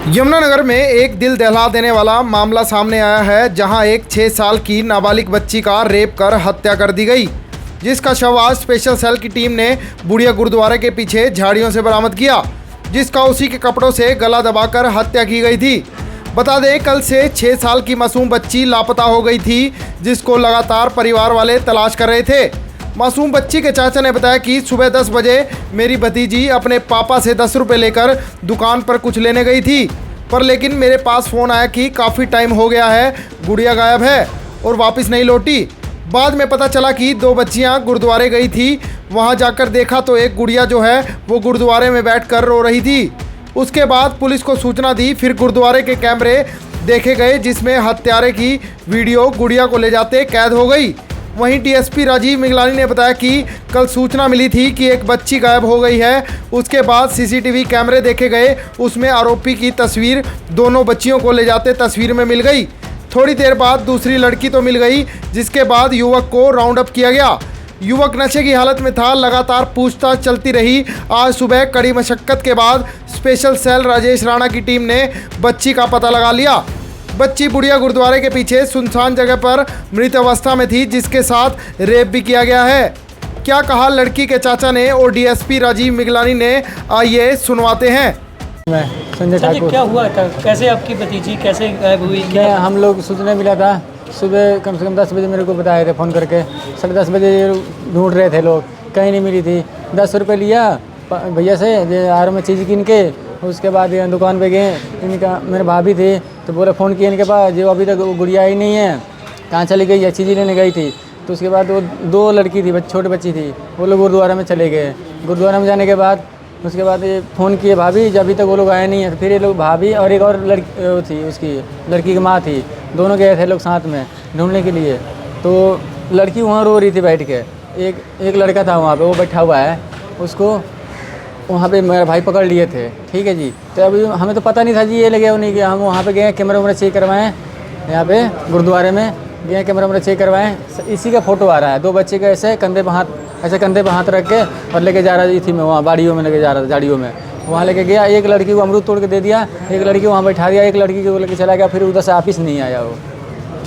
यमुनानगर में एक दिल दहला देने वाला मामला सामने आया है, जहां एक 6 साल की नाबालिग बच्ची का रेप कर हत्या कर दी गई, जिसका शव आज स्पेशल सेल की टीम ने बुढ़िया गुरुद्वारे के पीछे झाड़ियों से बरामद किया, जिसका उसी के कपड़ों से गला दबाकर हत्या की गई थी। बता दें, कल से 6 साल की मासूम बच्ची लापता हो गई थी, जिसको लगातार परिवार वाले तलाश कर रहे थे। मासूम बच्ची के चाचा ने बताया कि सुबह 10 बजे मेरी भतीजी अपने पापा से 10 रुपये लेकर दुकान पर कुछ लेने गई थी, पर लेकिन मेरे पास फ़ोन आया कि काफ़ी टाइम हो गया है, गुड़िया गायब है और वापस नहीं लौटी। बाद में पता चला कि 2 बच्चियां गुरुद्वारे गई थी। वहां जाकर देखा तो एक गुड़िया जो है वो गुरुद्वारे में बैठकर रो रही थी। उसके बाद पुलिस को सूचना दी, फिर गुरुद्वारे के कैमरे देखे गए, जिसमें हत्यारे की वीडियो गुड़िया को ले जाते कैद हो गई। वहीं डीएसपी राजीव मिगलानी ने बताया कि कल सूचना मिली थी कि एक बच्ची गायब हो गई है। उसके बाद सीसीटीवी कैमरे देखे गए, उसमें आरोपी की तस्वीर दोनों बच्चियों को ले जाते तस्वीर में मिल गई। थोड़ी देर बाद दूसरी लड़की तो मिल गई, जिसके बाद युवक को राउंड अप किया गया। युवक नशे की हालत में था, लगातार पूछताछ चलती रही। आज सुबह कड़ी मशक्कत के बाद स्पेशल सेल राजेश राणा की टीम ने बच्ची का पता लगा लिया। बच्ची बुढ़िया गुरुद्वारे के पीछे सुनसान जगह पर मृत अवस्था में थी, जिसके साथ रेप भी किया गया है। क्या कहा लड़की के चाचा ने और डीएसपी राजीव मिगलानी ने, आइए सुनवाते हैं। मैं संजय ठाकुर। क्या हुआ था, कैसे आपकी भतीजी कैसे गायब हुई? क्या हम लोग सूचना मिला था सुबह कम से कम 10 बजे मेरे को बताए थे फ़ोन करके। 10:30 बजे ढूंढ रहे थे लोग, कहीं नहीं मिली थी। 10 रुपये लिया भैया से, यार में चीज़ गिन के। उसके बाद दुकान पे गए, इनका मेरे भाभी थे तो बोले फ़ोन किए इनके पास, जो अभी तक गुड़िया आई नहीं है, कहाँ चली गई है, चीज़ लेने गई थी। तो उसके बाद वो 2 लड़की थी, छोटी बच्ची थी, वो लोग गुरुद्वारा में चले गए। गुरुद्वारा में जाने के बाद उसके बाद ये फ़ोन किए भाभी, जब अभी तक वो लोग आए नहीं है। तो फिर ये लोग भाभी और एक और लड़की थी, उसकी लड़की की माँ थी, दोनों गए थे लोग साथ में ढूंढने के लिए। तो लड़की वहाँ रो रही थी बैठ के। एक लड़का था वहाँ पे, वो बैठा हुआ है, उसको वहाँ पे मेरा भाई पकड़ लिए थे। ठीक है जी। तो अभी हमें तो पता नहीं था जी ये लगे नहीं गया। हम वहाँ पे गए, कैमरा वैमरा चेक करवाएं, यहाँ पे गुरुद्वारे में गए, कैमरा वैमरा चेक करवाएं। इसी का फ़ोटो आ रहा है, 2 बच्चे का ऐसे कंधे पे हाथ रख के और लेके जा रहा थी। मैं वहाँ बाड़ियों में लेके जा रहा था, झाड़ियों में वहाँ लेके गया। एक लड़की को अमरूद तोड़ के दे दिया, एक लड़की को वहाँ बैठा दिया, एक लड़की को लेके चला गया। फिर उधर से वापिस नहीं आया वो।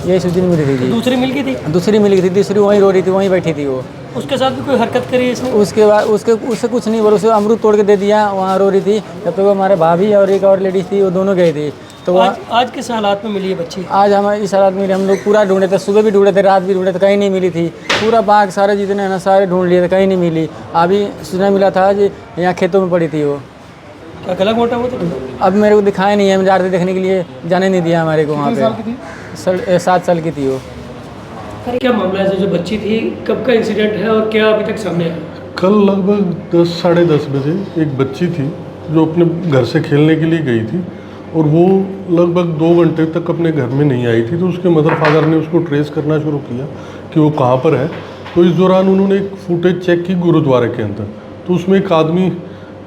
यही सूचना मिली थी जी। दूसरी मिल गई थी? दूसरी मिल गई थी, तीसरी वहीं रो रही थी, वहीं बैठी थी वो। उसके साथ भी कोई हरकत करी इसने? उसके बाद उससे कुछ नहीं बोला, उसे अमरूद तोड़ के दे दिया, वहाँ रो रही थी। जब तक वो हमारे भाभी और एक और लेडीज थी, वो दोनों गई थी। तो आज किस हालात में मिली है बच्ची? आज हमारे इस हालात में हम लोग पूरा ढूंढे थे, सुबह भी ढूंढे थे, रात भी ढूंढे थे, कहीं नहीं मिली थी। पूरा बाग सारे जितने हैं ना सारे ढूंढ लिए थे, कहीं नहीं मिली। अभी सूचना मिला था जी, यहाँ खेतों में पड़ी थी वो। क्या गला घोटा हुआ था? अब मेरे को दिखाया नहीं है, हम जा रहे थे देखने के लिए, जाने नहीं दिया हमारे को वहाँ पे। 7 साल की थी वो। क्या मामला है? जो बच्ची थी, कब का इंसिडेंट है और क्या अभी तक सामने आया? कल लगभग 10 साढ़े 10 बजे एक बच्ची थी जो अपने घर से खेलने के लिए गई थी, और वो लगभग 2 घंटे तक अपने घर में नहीं आई थी। तो उसके मदर फादर ने उसको ट्रेस करना शुरू किया कि वो कहाँ पर है। तो इस दौरान उन्होंने एक फुटेज चेक की गुरुद्वारे के अंदर। तो उसमें एक आदमी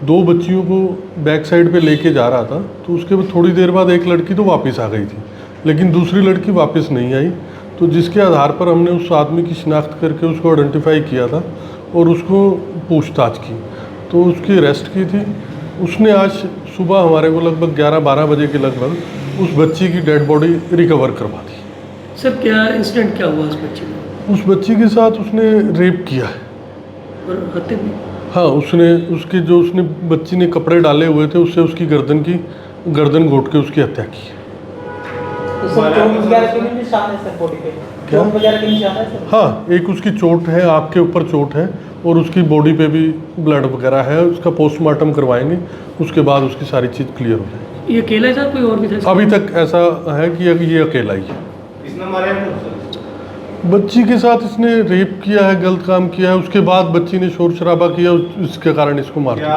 2 बच्चियों को बैक साइड पे लेके जा रहा था। तो उसके बाद थोड़ी देर बाद एक लड़की तो वापस आ गई थी, लेकिन दूसरी लड़की वापस नहीं आई। तो जिसके आधार पर हमने उस आदमी की शिनाख्त करके उसको आइडेंटिफाई किया था और उसको पूछताछ की, तो उसकी अरेस्ट की थी। उसने आज सुबह हमारे को लगभग 11-12 बजे के लगभग उस बच्ची की डेड बॉडी रिकवर करवा दी। सर, क्या इंसिडेंट क्या हुआ उस बच्ची को? उस बच्ची के साथ उसने रेप किया है और हत्या भी? हाँ, उसने बच्ची ने कपड़े डाले हुए थे, उससे उसकी गर्दन घोट के उसकी हत्या की। हाँ, एक उसकी चोट है, आँख के ऊपर चोट है, और उसकी बॉडी पे भी ब्लड वगैरह है। उसका पोस्टमार्टम करवाएंगे, उसके बाद उसकी सारी चीज़ क्लियर हो जाएगी। ये अकेला था, कोई और भी था? अभी तक ऐसा है कि ये अकेला ही है। बच्ची के साथ इसने रेप किया है, गलत काम किया है। उसके बाद बच्ची ने शोर शराबा किया, इसके कारण इसको मार दिया।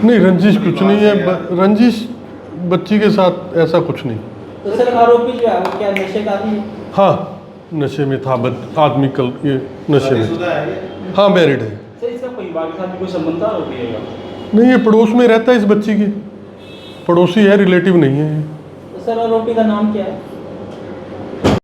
नहीं, रंजिश कुछ नहीं है। रंजिश बच्ची के साथ ऐसा कुछ नहीं। तो सर, आरोपी जो है वो क्या नशे का आदमी है? हाँ, नशे में था आदमी। कल ये नशे में। हाँ, मैरिड है। सर, इसका परिवार के साथ कोई संबंध था? नहीं, ये पड़ोस में रहता है। इस बच्ची की पड़ोसी है, रिलेटिव नहीं है। तो सर, आरोपी का नाम क्या है?